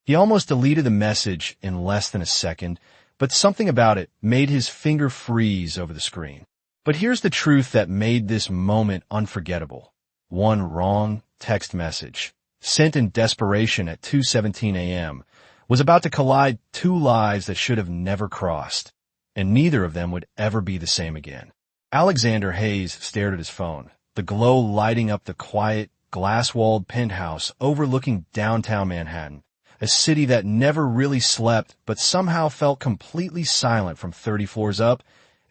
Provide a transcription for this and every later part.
He almost deleted the message in less than a second, but something about it made his finger freeze over the screen. But here's the truth that made this moment unforgettable. One wrong text message, sent in desperation at 2:17 a.m., was about to collide two lives that should have never crossed, and neither of them would ever be the same again. Alexander Hayes stared at his phone, the glow lighting up the quiet, glass-walled penthouse overlooking downtown Manhattan, a city that never really slept but somehow felt completely silent from 30 floors up.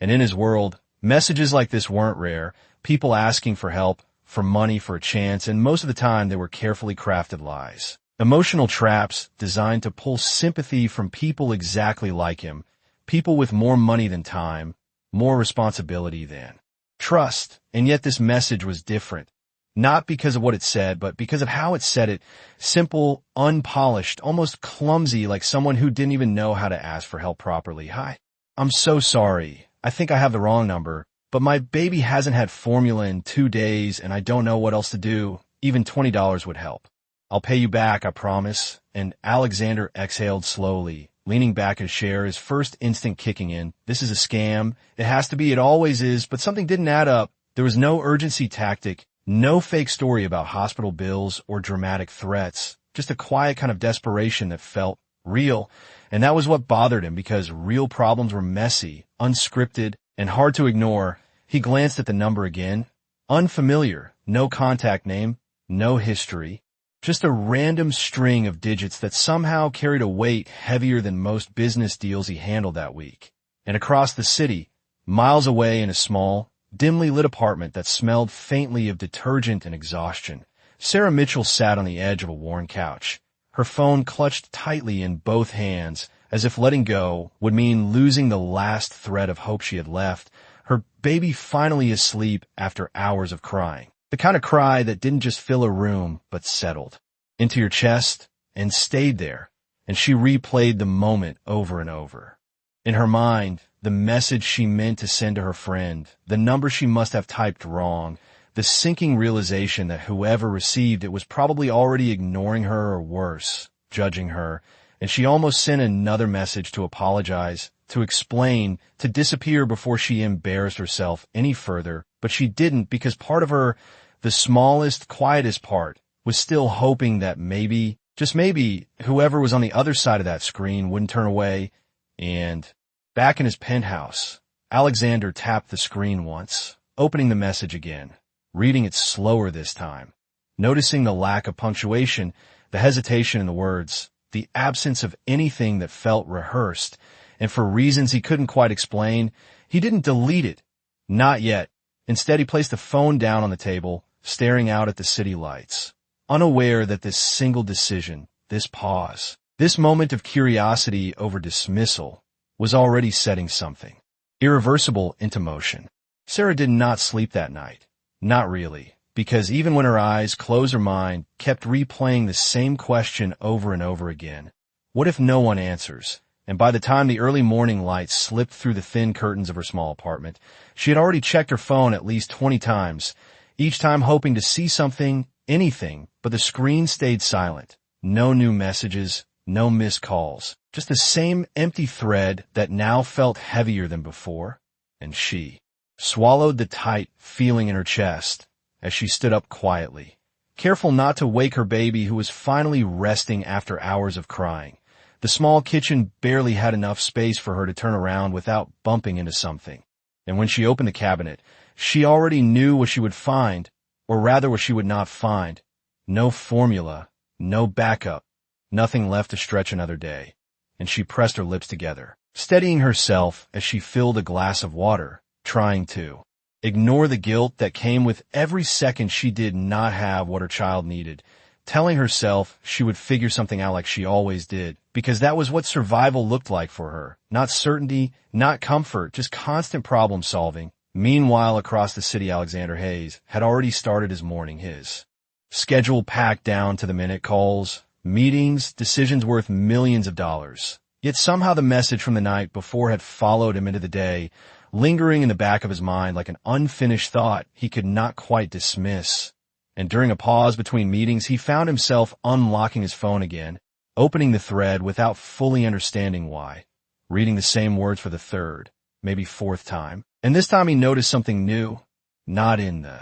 And in his world, messages like this weren't rare, people asking for help, for money, for a chance, and most of the time they were carefully crafted lies. Emotional traps designed to pull sympathy from people exactly like him, people with more money than time, more responsibility than trust. And yet this message was different. Not because of what it said, but because of how it said it. Simple, unpolished, almost clumsy, like someone who didn't even know how to ask for help properly. Hi, I'm so sorry. I think I have the wrong number, but my baby hasn't had formula in 2 days and I don't know what else to do. Even $20 would help. I'll pay you back, I promise. And Alexander exhaled slowly, leaning back his chair, his first instinct kicking in. This is a scam. It has to be. It always is. But something didn't add up. There was no urgency tactic. No fake story about hospital bills or dramatic threats, just a quiet kind of desperation that felt real. And that was what bothered him, because real problems were messy, unscripted, and hard to ignore. He glanced at the number again. Unfamiliar, no contact name, no history, just a random string of digits that somehow carried a weight heavier than most business deals he handled that week. And across the city, miles away in a small, dimly lit apartment that smelled faintly of detergent and exhaustion, Sarah Mitchell sat on the edge of a worn couch, her phone clutched tightly in both hands, as if letting go would mean losing the last thread of hope she had left, her baby finally asleep after hours of crying. The kind of cry that didn't just fill a room, but settled into your chest and stayed there, and she replayed the moment over and over. In her mind, the message she meant to send to her friend, the number she must have typed wrong, the sinking realization that whoever received it was probably already ignoring her or worse, judging her, and she almost sent another message to apologize, to explain, to disappear before she embarrassed herself any further, but she didn't, because part of her, the smallest, quietest part, was still hoping that maybe, just maybe, whoever was on the other side of that screen wouldn't turn away. And back in his penthouse, Alexander tapped the screen once, opening the message again, reading it slower this time, noticing the lack of punctuation, the hesitation in the words, the absence of anything that felt rehearsed, and for reasons he couldn't quite explain, he didn't delete it. Not yet. Instead, he placed the phone down on the table, staring out at the city lights, unaware that this single decision, this pause, this moment of curiosity over dismissal, was already setting something irreversible into motion. Sarah did not sleep that night. Not really, because even when her eyes closed, her mind kept replaying the same question over and over again. What if no one answers? And by the time the early morning light slipped through the thin curtains of her small apartment, she had already checked her phone at least 20 times, each time hoping to see something, anything, but the screen stayed silent. No new messages, no missed calls, just the same empty thread that now felt heavier than before. And she swallowed the tight feeling in her chest as she stood up quietly, careful not to wake her baby, who was finally resting after hours of crying. The small kitchen barely had enough space for her to turn around without bumping into something. And when she opened the cabinet, she already knew what she would find, or rather what she would not find. No formula, no backup, nothing left to stretch another day. And she pressed her lips together, steadying herself as she filled a glass of water, trying to ignore the guilt that came with every second she did not have what her child needed, telling herself she would figure something out like she always did, because that was what survival looked like for her. Not certainty, not comfort, just constant problem solving. Meanwhile, across the city, Alexander Hayes had already started his morning, his schedule packed down to the minute, calls, meetings, decisions worth millions of dollars. Yet somehow the message from the night before had followed him into the day, lingering in the back of his mind like an unfinished thought he could not quite dismiss. And during a pause between meetings, he found himself unlocking his phone again, opening the thread without fully understanding why, reading the same words for the third, maybe fourth time. And this time he noticed something new, not in the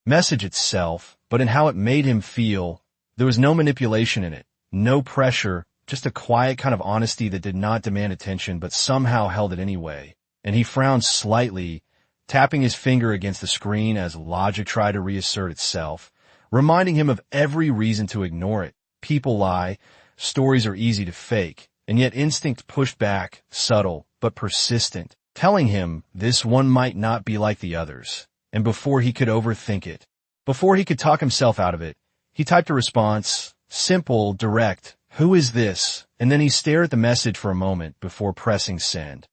message itself, but in how it made him feel. There was no manipulation in it, no pressure, just a quiet kind of honesty that did not demand attention but somehow held it anyway. And he frowned slightly, tapping his finger against the screen as logic tried to reassert itself, reminding him of every reason to ignore it. People lie, stories are easy to fake, and yet instinct pushed back, subtle but persistent, telling him this one might not be like the others. And before he could overthink it, before he could talk himself out of it, he typed a response, simple, direct, "Who is this?" And then he stared at the message for a moment before pressing send,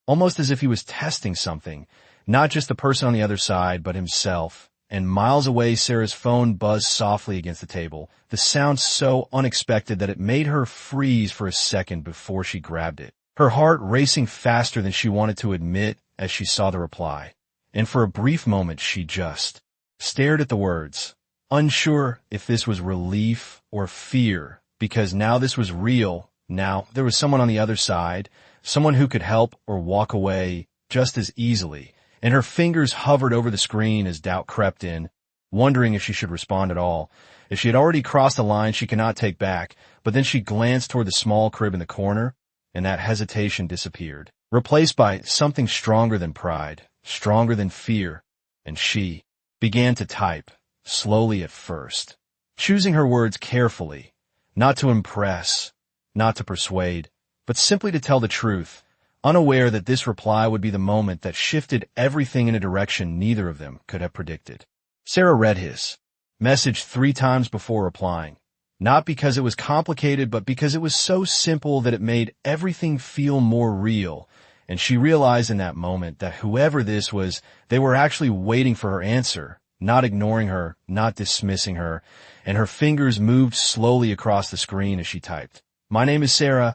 almost as if he was testing something, not just the person on the other side, but himself. And miles away, Sarah's phone buzzed softly against the table, the sound so unexpected that it made her freeze for a second before she grabbed it, her heart racing faster than she wanted to admit as she saw the reply. And for a brief moment, she just stared at the words, unsure if this was relief or fear, because now this was real. Now there was someone on the other side, someone who could help or walk away just as easily. And her fingers hovered over the screen as doubt crept in, wondering if she should respond at all. If she had already crossed a line she cannot take back, but then she glanced toward the small crib in the corner, and that hesitation disappeared, replaced by something stronger than pride, stronger than fear, and she began to type, slowly at first, choosing her words carefully, not to impress, not to persuade, but simply to tell the truth, unaware that this reply would be the moment that shifted everything in a direction neither of them could have predicted. Sarah read his message 3 times before replying, not because it was complicated, but because it was so simple that it made everything feel more real. And she realized in that moment that whoever this was, they were actually waiting for her answer, not ignoring her, not dismissing her, and her fingers moved slowly across the screen as she typed. "My name is Sarah.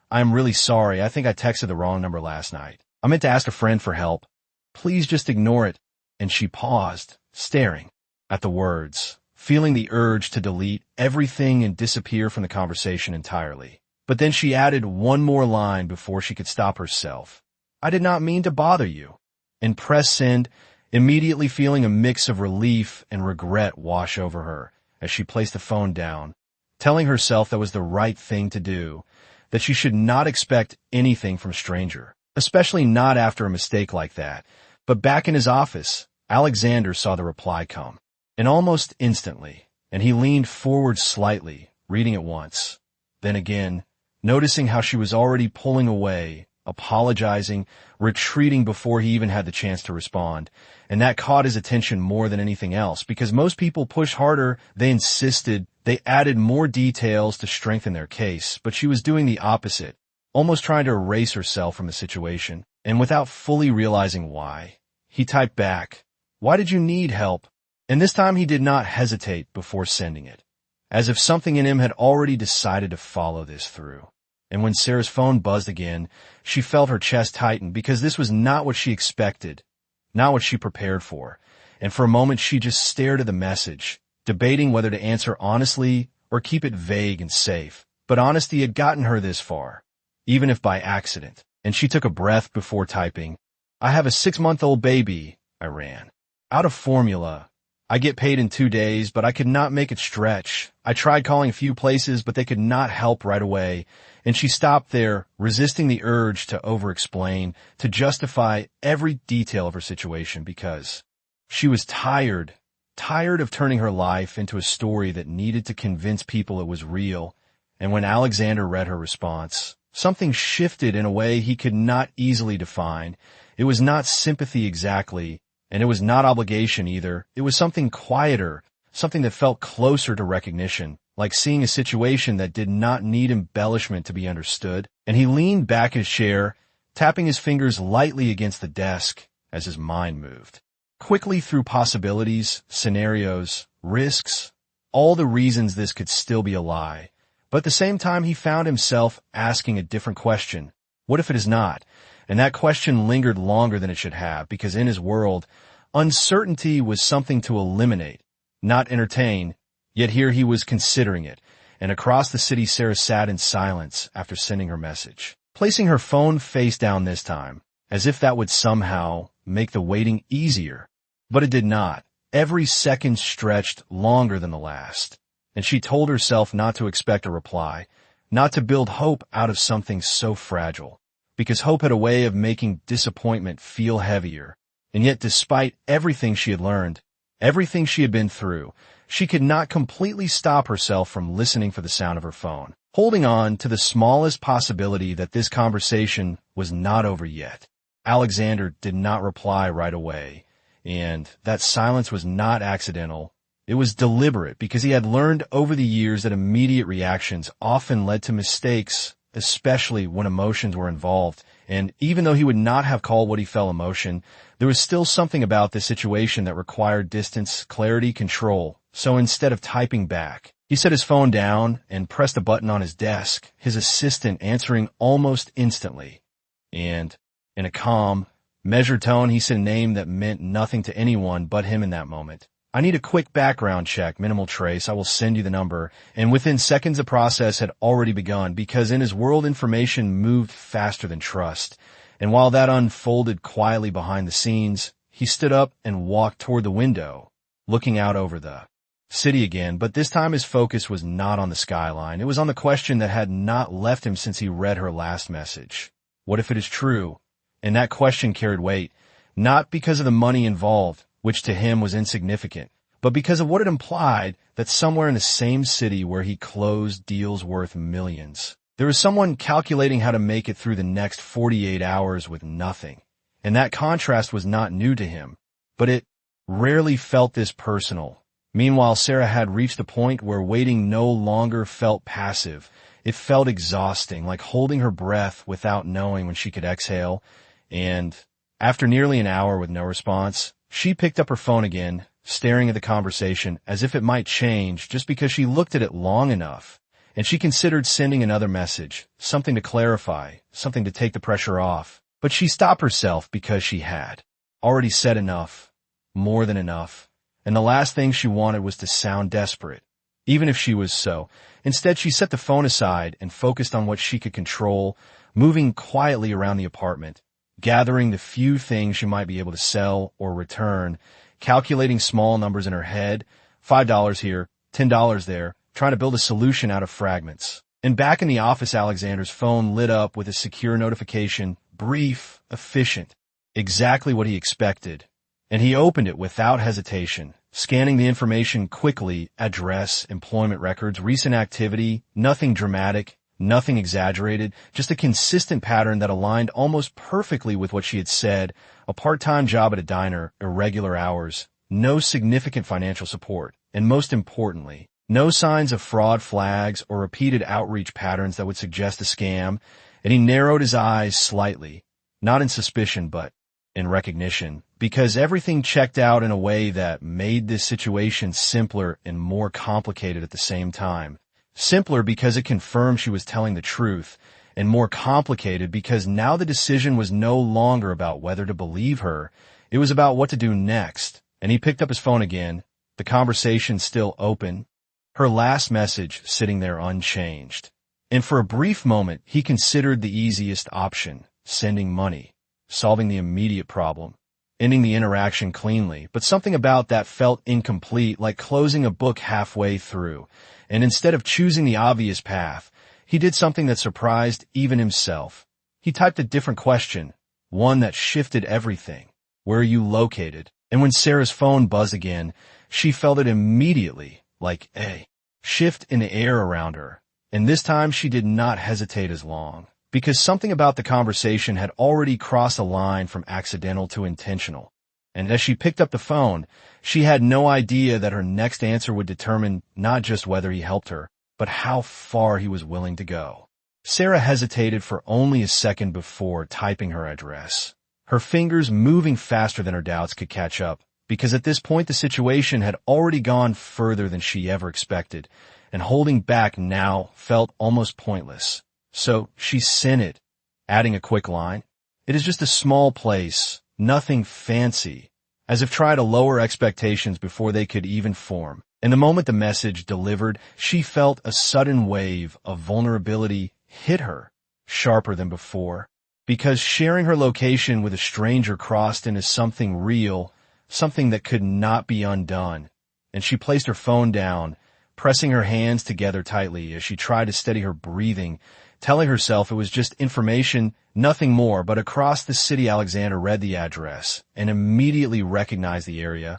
I'm really sorry. I think I texted the wrong number last night. I meant to ask a friend for help. Please just ignore it." And she paused, staring at the words, feeling the urge to delete everything and disappear from the conversation entirely. But then she added one more line before she could stop herself. "I did not mean to bother you." And pressed send, immediately feeling a mix of relief and regret wash over her as she placed the phone down, telling herself that was the right thing to do, that she should not expect anything from a stranger, especially not after a mistake like that. But back in his office, Alexander saw the reply come, and almost instantly, and he leaned forward slightly, reading it once, then again, noticing how she was already pulling away, apologizing, retreating before he even had the chance to respond. And that caught his attention more than anything else, because most people push harder, they insisted, they added more details to strengthen their case, but she was doing the opposite, almost trying to erase herself from the situation. And without fully realizing why, he typed back, "Why did you need help?" And this time he did not hesitate before sending it, as if something in him had already decided to follow this through. And when Sarah's phone buzzed again, she felt her chest tighten, because this was not what she expected, not what she prepared for. And for a moment she just stared at the message, debating whether to answer honestly or keep it vague and safe. But honesty had gotten her this far, even if by accident. And she took a breath before typing, "I have a 6-month-old baby. I ran out of formula. I get paid in 2 days, but I could not make it stretch. I tried calling a few places, but they could not help right away." And she stopped there, resisting the urge to over-explain, to justify every detail of her situation, because she was tired of turning her life into a story that needed to convince people it was real. And when Alexander read her response, something shifted in a way he could not easily define. It was not sympathy exactly, and it was not obligation either. It was something quieter, something that felt closer to recognition, like seeing a situation that did not need embellishment to be understood. And he leaned back in his chair, tapping his fingers lightly against the desk as his mind moved quickly through possibilities, scenarios, risks, all the reasons this could still be a lie. But at the same time, he found himself asking a different question. What if it is not? And that question lingered longer than it should have, because in his world, uncertainty was something to eliminate, not entertain. Yet here he was considering it, and across the city Sarah sat in silence after sending her message, placing her phone face down this time, as if that would somehow make the waiting easier. But it did not. Every second stretched longer than the last, and she told herself not to expect a reply, not to build hope out of something so fragile, because hope had a way of making disappointment feel heavier. And yet, despite everything she had learned, everything she had been through, she could not completely stop herself from listening for the sound of her phone, holding on to the smallest possibility that this conversation was not over yet. Alexander did not reply right away, and that silence was not accidental. It was deliberate because he had learned over the years that immediate reactions often led to mistakes, especially when emotions were involved. And even though he would not have called what he felt emotion, there was still something about this situation that required distance, clarity, control. So instead of typing back, he set his phone down and pressed a button on his desk, his assistant answering almost instantly. And in a calm, measured tone, he said a name that meant nothing to anyone but him in that moment. I need a quick background check, minimal trace. I will send you the number. And within seconds, the process had already begun because in his world, information moved faster than trust. And while that unfolded quietly behind the scenes, he stood up and walked toward the window, looking out over the city again. But this time his focus was not on the skyline. It was on the question that had not left him since he read her last message. What if it is true? And that question carried weight, not because of the money involved, which to him was insignificant, but because of what it implied that somewhere in the same city where he closed deals worth millions, there was someone calculating how to make it through the next 48 hours with nothing. And that contrast was not new to him, but it rarely felt this personal. Meanwhile, Sarah had reached a point where waiting no longer felt passive. It felt exhausting, like holding her breath without knowing when she could exhale. And after nearly an hour with no response, she picked up her phone again, staring at the conversation as if it might change just because she looked at it long enough. And she considered sending another message, something to clarify, something to take the pressure off. But she stopped herself because she had already said enough, more than enough. And the last thing she wanted was to sound desperate, even if she was so. Instead, she set the phone aside and focused on what she could control, moving quietly around the apartment, gathering the few things she might be able to sell or return, calculating small numbers in her head, $5 here, $10 there, trying to build a solution out of fragments. And back in the office, Alexander's phone lit up with a secure notification, brief, efficient, exactly what he expected. And he opened it without hesitation, scanning the information quickly, address, employment records, recent activity, nothing dramatic, nothing exaggerated, just a consistent pattern that aligned almost perfectly with what she had said, a part-time job at a diner, irregular hours, no significant financial support, and most importantly, no signs of fraud flags or repeated outreach patterns that would suggest a scam, and he narrowed his eyes slightly, not in suspicion but in recognition, because everything checked out in a way that made this situation simpler and more complicated at the same time. Simpler because it confirmed she was telling the truth, and more complicated because now the decision was no longer about whether to believe her, it was about what to do next. And he picked up his phone again, the conversation still open, her last message sitting there unchanged. And for a brief moment, he considered the easiest option, sending money, solving the immediate problem, ending the interaction cleanly. But something about that felt incomplete, like closing a book halfway through. And instead of choosing the obvious path, he did something that surprised even himself. He typed a different question, one that shifted everything. Where are you located? And when Sarah's phone buzzed again, she felt it immediately, like a shift in the air around her. And this time she did not hesitate as long, because something about the conversation had already crossed a line from accidental to intentional. And as she picked up the phone, she had no idea that her next answer would determine not just whether he helped her, but how far he was willing to go. Sarah hesitated for only a second before typing her address, her fingers moving faster than her doubts could catch up, because at this point the situation had already gone further than she ever expected, and holding back now felt almost pointless. So she sent it, adding a quick line. It is just a small place, nothing fancy, as if trying to lower expectations before they could even form. And the moment the message delivered, she felt a sudden wave of vulnerability hit her, sharper than before. Because sharing her location with a stranger crossed into something real, something that could not be undone. And she placed her phone down, pressing her hands together tightly as she tried to steady her breathing, telling herself it was just information, nothing more. But across the city, Alexander read the address and immediately recognized the area,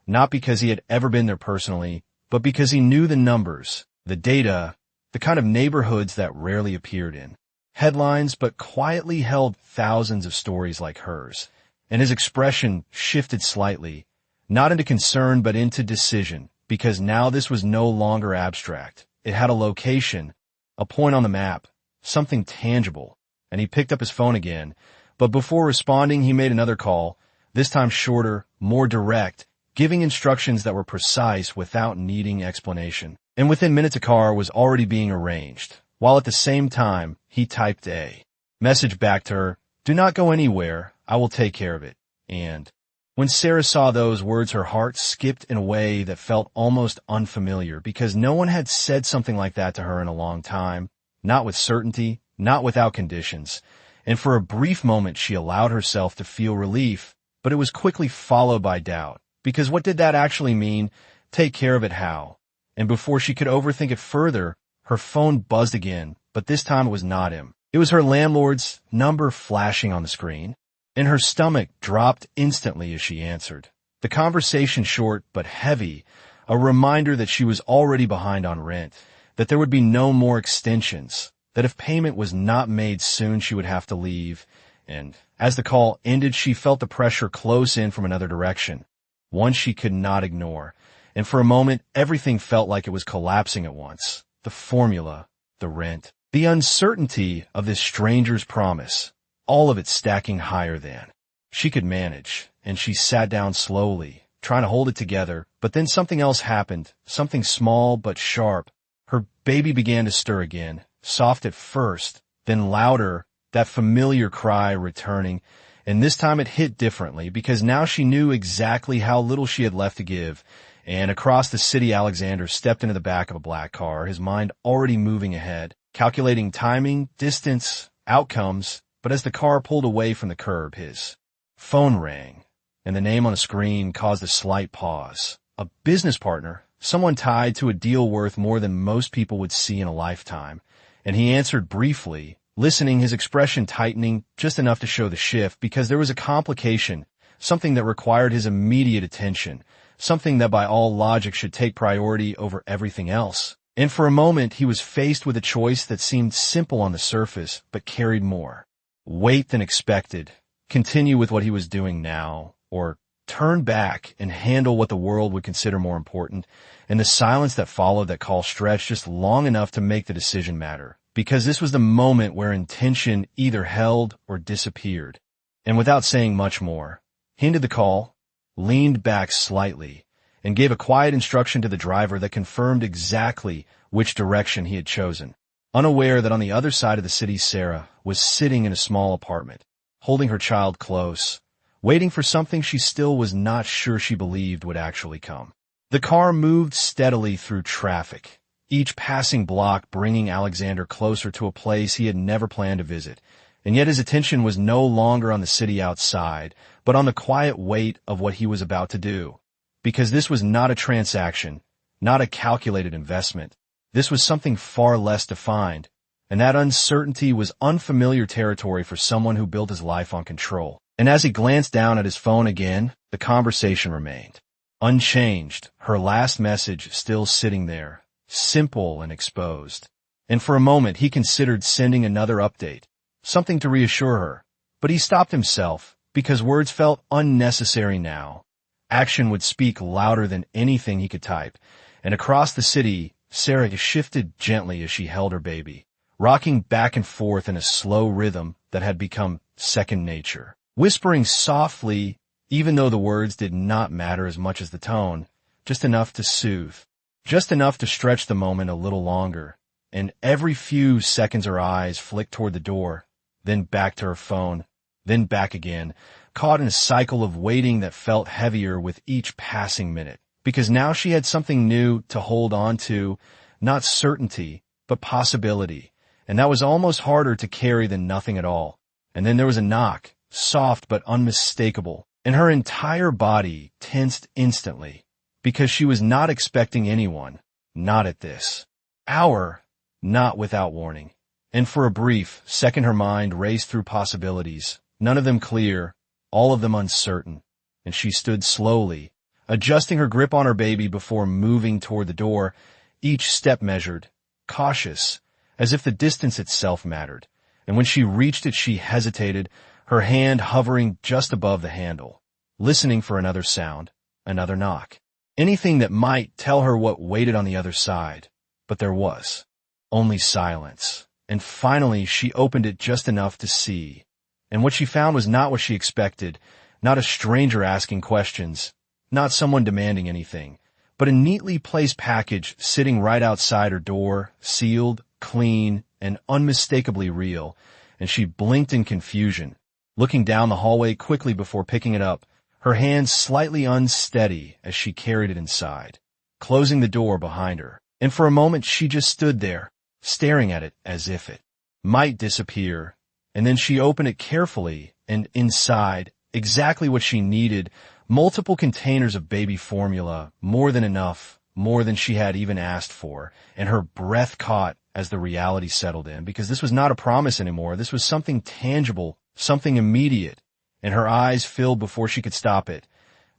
not because he had ever been there personally, but because he knew the numbers, the data, the kind of neighborhoods that rarely appeared in headlines but quietly held thousands of stories like hers. And his expression shifted slightly, not into concern but into decision, because now this was no longer abstract. It had a location, a point on the map, something tangible. And he picked up his phone again, but before responding he made another call, this time shorter, more direct, giving instructions that were precise without needing explanation. And within minutes a car was already being arranged, while at the same time he typed a message back to her, "Do not go anywhere, I will take care of it." And when Sarah saw those words, her heart skipped in a way that felt almost unfamiliar, because no one had said something like that to her in a long time, not with certainty, not without conditions. And for a brief moment she allowed herself to feel relief, but it was quickly followed by doubt. Because what did that actually mean? Take care of it how? And before she could overthink it further, her phone buzzed again, but this time it was not him. It was her landlord's number flashing on the screen, and her stomach dropped instantly as she answered. The conversation short but heavy, a reminder that she was already behind on rent, that there would be no more extensions, that if payment was not made soon she would have to leave. And as the call ended, she felt the pressure close in from another direction, one she could not ignore. And for a moment, everything felt like it was collapsing at once. The formula, the rent, the uncertainty of this stranger's promise, all of it stacking higher than she could manage. And she sat down slowly, trying to hold it together. But then something else happened, something small but sharp. Her baby began to stir again, soft at first, then louder, that familiar cry returning. And this time it hit differently, because now she knew exactly how little she had left to give. And across the city, Alexander stepped into the back of a black car, his mind already moving ahead, calculating timing, distance, outcomes. But as the car pulled away from the curb, his phone rang, and the name on the screen caused a slight pause. A business partner, someone tied to a deal worth more than most people would see in a lifetime. And he answered briefly, listening, his expression tightening just enough to show the shift, because there was a complication, something that required his immediate attention, something that by all logic should take priority over everything else. And for a moment he was faced with a choice that seemed simple on the surface, but carried more weight than expected. Continue with what he was doing now, or turn back and handle what the world would consider more important. And the silence that followed that call stretched just long enough to make the decision matter, because this was the moment where intention either held or disappeared. And without saying much more, he ended the call, leaned back slightly, and gave a quiet instruction to the driver that confirmed exactly which direction he had chosen, unaware that on the other side of the city Sarah was sitting in a small apartment, holding her child close, waiting for something she still was not sure she believed would actually come. The car moved steadily through traffic, each passing block bringing Alexander closer to a place he had never planned to visit. And yet his attention was no longer on the city outside, but on the quiet weight of what he was about to do. Because this was not a transaction, not a calculated investment. This was something far less defined, and that uncertainty was unfamiliar territory for someone who built his life on control. And as he glanced down at his phone again, the conversation remained unchanged, her last message still sitting there, simple and exposed. And for a moment he considered sending another update, something to reassure her. But he stopped himself, because words felt unnecessary now. Action would speak louder than anything he could type. And across the city, Sarah shifted gently as she held her baby, rocking back and forth in a slow rhythm that had become second nature, whispering softly, even though the words did not matter as much as the tone, just enough to soothe, just enough to stretch the moment a little longer. And every few seconds her eyes flicked toward the door, then back to her phone, then back again, caught in a cycle of waiting that felt heavier with each passing minute. because now she had something new to hold on to, not certainty, but possibility. And that was almost harder to carry than nothing at all. And then there was a knock, soft but unmistakable, and her entire body tensed instantly, because she was not expecting anyone, not at this hour, not without warning. And for a brief second her mind raced through possibilities, none of them clear, all of them uncertain, and she stood slowly, adjusting her grip on her baby before moving toward the door, each step measured, cautious, as if the distance itself mattered. And when she reached it, she hesitated, her hand hovering just above the handle, listening for another sound, another knock, anything that might tell her what waited on the other side. But there was only silence. And finally, she opened it just enough to see. And what she found was not what she expected, not a stranger asking questions, not someone demanding anything, but a neatly placed package sitting right outside her door, sealed, clean, and unmistakably real. And she blinked in confusion, looking down the hallway quickly before picking it up, her hands slightly unsteady as she carried it inside, closing the door behind her. And for a moment she just stood there, staring at it as if it might disappear. And then she opened it carefully, and inside, exactly what she needed, multiple containers of baby formula, more than enough, more than she had even asked for. And her breath caught as the reality settled in, because this was not a promise anymore. This was something tangible, something immediate. And her eyes filled before she could stop it,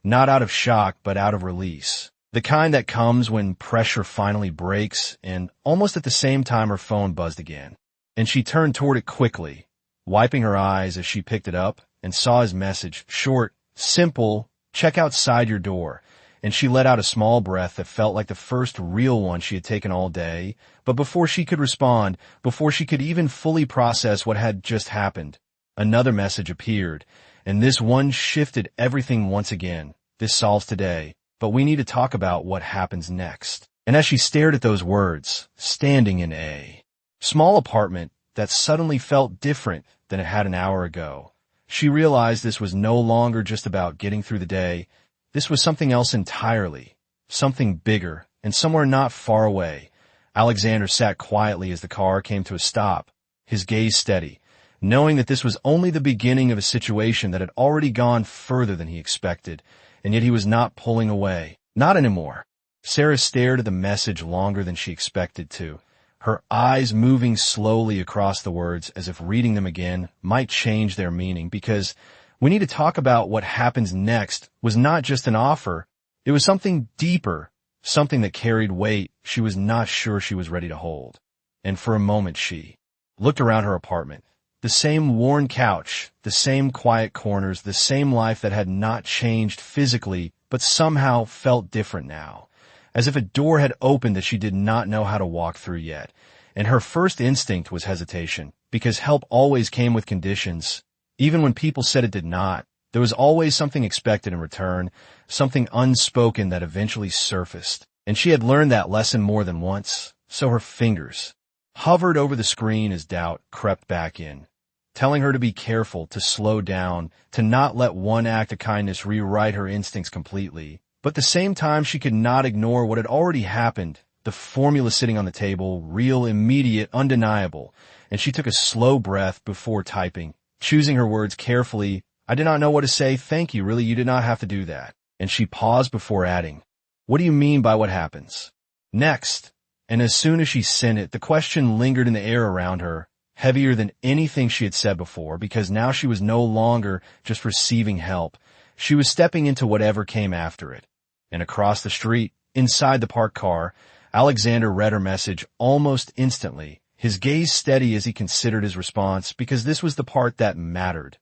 not out of shock, but out of release. The kind that comes when pressure finally breaks, and almost at the same time her phone buzzed again. And she turned toward it quickly, wiping her eyes as she picked it up, and saw his message, short, simple, check outside your door. And she let out a small breath that felt like the first real one she had taken all day. But before she could respond, before she could even fully process what had just happened, another message appeared, and this one shifted everything once again. This solves today, but we need to talk about what happens next. And as she stared at those words, standing in a small apartment that suddenly felt different than it had an hour ago, she realized this was no longer just about getting through the day. This was something else entirely, something bigger, and somewhere not far away. Alexander sat quietly as the car came to a stop, his gaze steady, knowing that this was only the beginning of a situation that had already gone further than he expected, and yet he was not pulling away. Not anymore. Sarah stared at the message longer than she expected to, her eyes moving slowly across the words as if reading them again might change their meaning, because we need to talk about what happens next was not just an offer. It was something deeper, something that carried weight she was not sure she was ready to hold. And for a moment she looked around her apartment. The same worn couch, the same quiet corners, the same life that had not changed physically, but somehow felt different now, as if a door had opened that she did not know how to walk through yet. And her first instinct was hesitation, because help always came with conditions. Even when people said it did not, there was always something expected in return, something unspoken that eventually surfaced. And she had learned that lesson more than once, so her fingers hovered over the screen as doubt crept back in, telling her to be careful, to slow down, to not let one act of kindness rewrite her instincts completely. But at the same time, she could not ignore what had already happened, the formula sitting on the table, real, immediate, undeniable. And she took a slow breath before typing, choosing her words carefully. I did not know what to say. Thank you. Really, you did not have to do that. And she paused before adding, what do you mean by what happens next? And as soon as she sent it, the question lingered in the air around her, heavier than anything she had said before, because now she was no longer just receiving help. She was stepping into whatever came after it. And across the street, inside the parked car, Alexander read her message almost instantly, his gaze steady as he considered his response, because this was the part that mattered.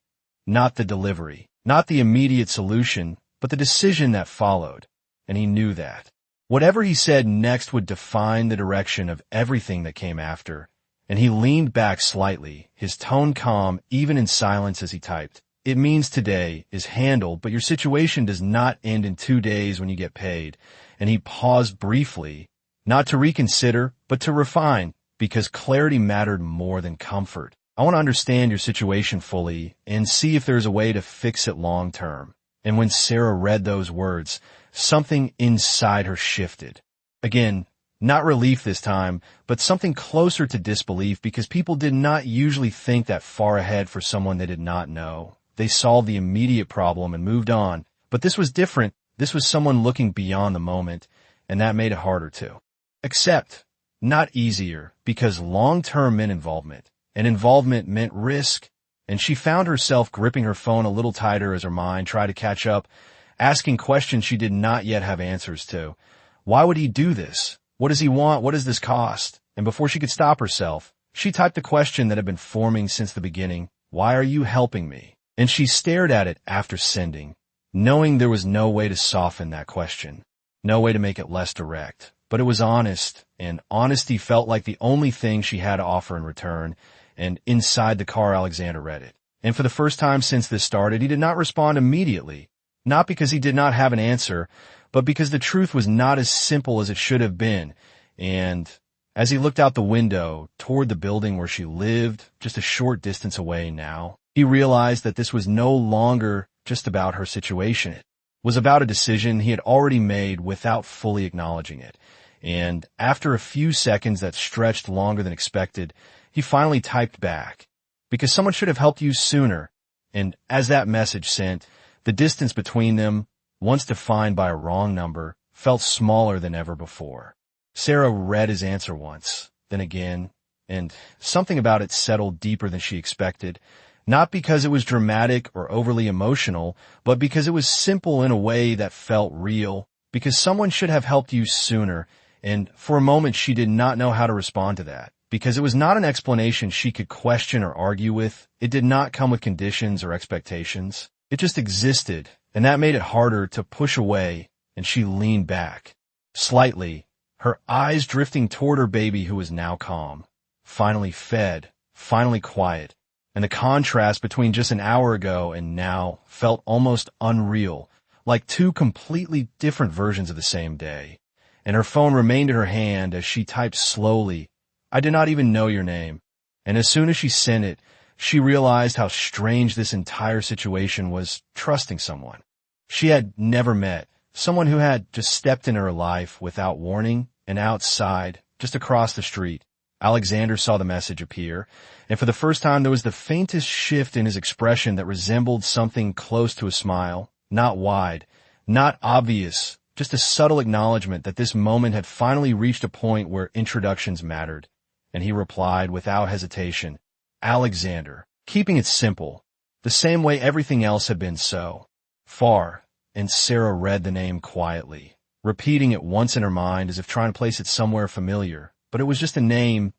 Not the delivery, not the immediate solution, but the decision that followed. And he knew that whatever he said next would define the direction of everything that came after. And he leaned back slightly, his tone calm even in silence as he typed. It means today is handled, but your situation does not end in 2 days when you get paid. And he paused briefly, not to reconsider, but to refine, because clarity mattered more than comfort. I want to understand your situation fully and see if there's a way to fix it long term. And when Sarah read those words, something inside her shifted. Again, not relief this time, but something closer to disbelief, because people did not usually think that far ahead for someone they did not know. They solved the immediate problem and moved on. But this was different. This was someone looking beyond the moment, and that made it harder too. Except, not easier, because long-term meant involvement, and involvement meant risk, and she found herself gripping her phone a little tighter as her mind tried to catch up, asking questions she did not yet have answers to. Why would he do this? What does he want? What does this cost? And before she could stop herself, she typed the question that had been forming since the beginning. Why are you helping me? And she stared at it after sending, knowing there was no way to soften that question, no way to make it less direct. But it was honest, and honesty felt like the only thing she had to offer in return. And inside the car, Alexander read it. And for the first time since this started, he did not respond immediately, not because he did not have an answer, but because the truth was not as simple as it should have been. And as he looked out the window toward the building where she lived, just a short distance away now, he realized that this was no longer just about her situation. It was about a decision he had already made without fully acknowledging it. And after a few seconds that stretched longer than expected, he finally typed back, because someone should have helped you sooner. And as that message sent, the distance between them, once defined by a wrong number, felt smaller than ever before. Sarah read his answer once, then again, and something about it settled deeper than she expected, not because it was dramatic or overly emotional, but because it was simple in a way that felt real, because someone should have helped you sooner. And for a moment she did not know how to respond to that, because it was not an explanation she could question or argue with. It did not come with conditions or expectations. It just existed, and that made it harder to push away, and she leaned back, slightly, her eyes drifting toward her baby, who was now calm, finally fed, finally quiet, and the contrast between just an hour ago and now felt almost unreal, like two completely different versions of the same day. And her phone remained in her hand as she typed slowly, I did not even know your name. And as soon as she sent it, she realized how strange this entire situation was. Trusting someone she had never met, someone who had just stepped into her life without warning. And outside, just across the street, Alexander saw the message appear, and for the first time there was the faintest shift in his expression that resembled something close to a smile. Not wide, not obvious, just a subtle acknowledgement that this moment had finally reached a point where introductions mattered. And he replied without hesitation, Alexander, keeping it simple, the same way everything else had been so far. And Sarah read the name quietly, repeating it once in her mind as if trying to place it somewhere familiar. But it was just a name,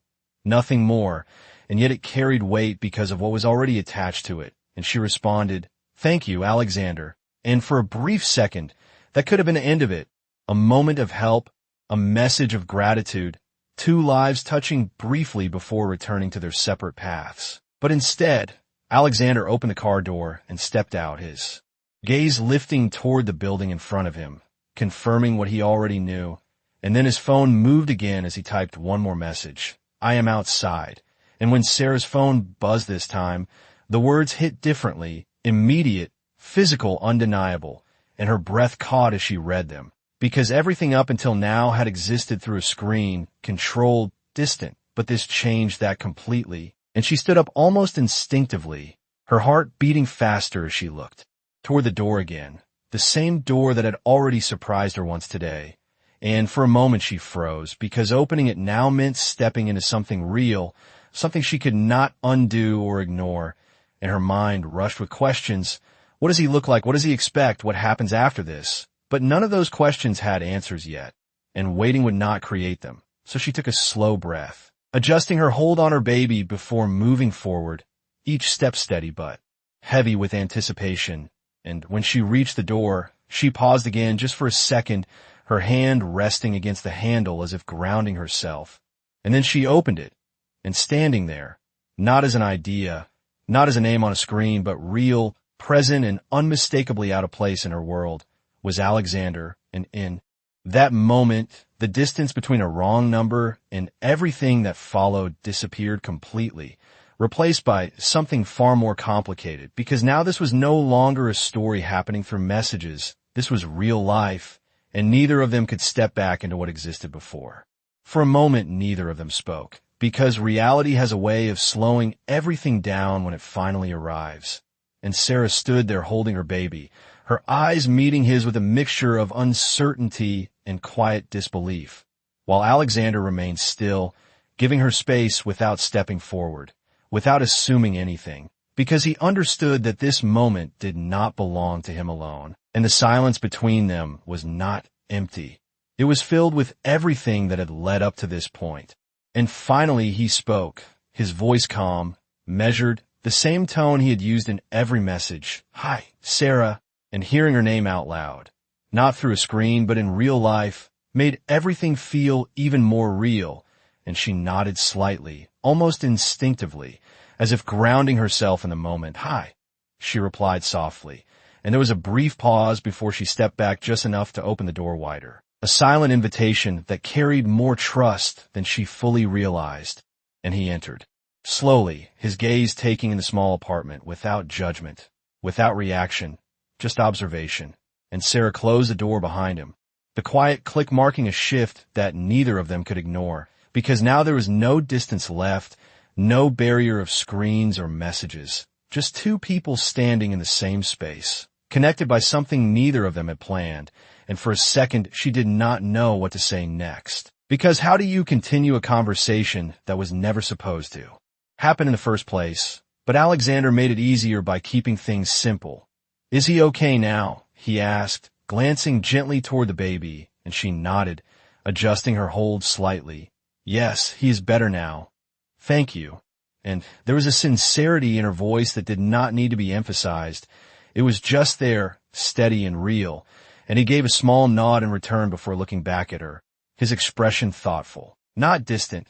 nothing more, and yet it carried weight because of what was already attached to it. And she responded, thank you, Alexander. And for a brief second, that could have been the end of it. A moment of help, a message of gratitude, two lives touching briefly before returning to their separate paths. But instead, Alexander opened the car door and stepped out, his gaze lifting toward the building in front of him, confirming what he already knew. And then his phone moved again as he typed one more message, I am outside. And when Sarah's phone buzzed this time, the words hit differently, immediate, physical, undeniable, and her breath caught as she read them. Because everything up until now had existed through a screen, controlled, distant, but this changed that completely. And she stood up almost instinctively, her heart beating faster as she looked toward the door again, the same door that had already surprised her once today. And for a moment she froze, because opening it now meant stepping into something real, something she could not undo or ignore. And her mind rushed with questions. What does he look like? What does he expect? What happens after this? But none of those questions had answers yet, and waiting would not create them. So she took a slow breath, adjusting her hold on her baby before moving forward, each step steady but heavy with anticipation. And when she reached the door, she paused again just for a second, her hand resting against the handle as if grounding herself. And then she opened it, and standing there, not as an idea, not as a name on a screen, but real, present, and unmistakably out of place in her world, was Alexander. And in that moment, the distance between a wrong number and everything that followed disappeared completely, replaced by something far more complicated, because now this was no longer a story happening through messages. This was real life, and neither of them could step back into what existed before. For a moment, neither of them spoke, because reality has a way of slowing everything down when it finally arrives. And Sarah stood there holding her baby, her eyes meeting his with a mixture of uncertainty and quiet disbelief, while Alexander remained still, giving her space without stepping forward, without assuming anything, because he understood that this moment did not belong to him alone, and the silence between them was not empty. It was filled with everything that had led up to this point. And finally he spoke, his voice calm, measured, the same tone he had used in every message. "Hi, Sarah," and hearing her name out loud, not through a screen but in real life, made everything feel even more real, and she nodded slightly, almost instinctively, as if grounding herself in the moment. "Hi," she replied softly, and there was a brief pause before she stepped back just enough to open the door wider. A silent invitation that carried more trust than she fully realized, and he entered. Slowly, his gaze taking in the small apartment, without judgment, without reaction, just observation, and Sarah closed the door behind him, the quiet click marking a shift that neither of them could ignore, because now there was no distance left, no barrier of screens or messages, just two people standing in the same space, connected by something neither of them had planned, and for a second she did not know what to say next. Because how do you continue a conversation that was never supposed to happen in the first place? But Alexander made it easier by keeping things simple. "Is he okay now?" he asked, glancing gently toward the baby, and she nodded, adjusting her hold slightly. "Yes, he is better now. Thank you." And there was a sincerity in her voice that did not need to be emphasized. It was just there, steady and real, and he gave a small nod in return before looking back at her, his expression thoughtful, not distant,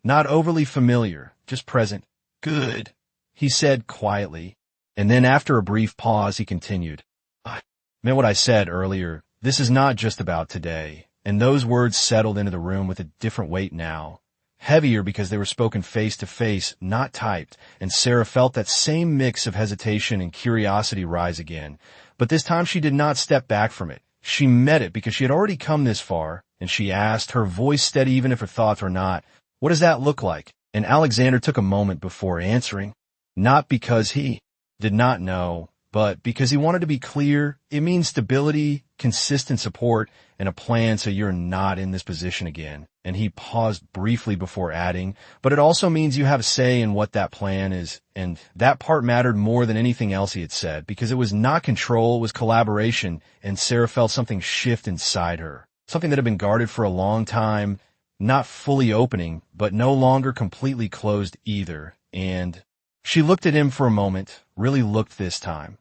not overly familiar, just present. "Good," he said quietly, and then after a brief pause he continued, "I meant what I said earlier. This is not just about today." And those words settled into the room with a different weight now, heavier because they were spoken face to face, not typed, and Sarah felt that same mix of hesitation and curiosity rise again. But this time she did not step back from it. She met it because she had already come this far, and she asked, her voice steady even if her thoughts were not, "What does that look like?" And Alexander took a moment before answering, not because he did not know, but because he wanted to be clear. "It means stability, consistent support, and a plan so you're not in this position again." And he paused briefly before adding, "But it also means you have a say in what that plan is." And that part mattered more than anything else he had said, because it was not control, it was collaboration, and Sarah felt something shift inside her. Something that had been guarded for a long time, not fully opening, but no longer completely closed either. And she looked at him for a moment, really looked this time.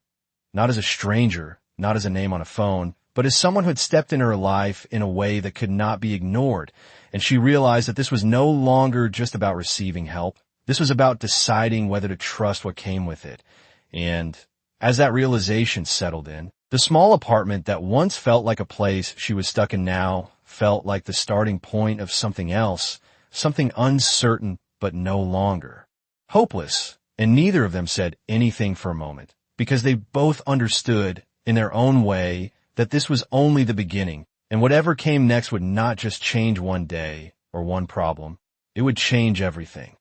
Not as a stranger, not as a name on a phone, but as someone who had stepped into her life in a way that could not be ignored. And she realized that this was no longer just about receiving help. This was about deciding whether to trust what came with it. And as that realization settled in, the small apartment that once felt like a place she was stuck in now felt like the starting point of something else, something uncertain but no longer hopeless. And neither of them said anything for a moment, because they both understood in their own way that this was only the beginning, and whatever came next would not just change one day or one problem. It would change everything.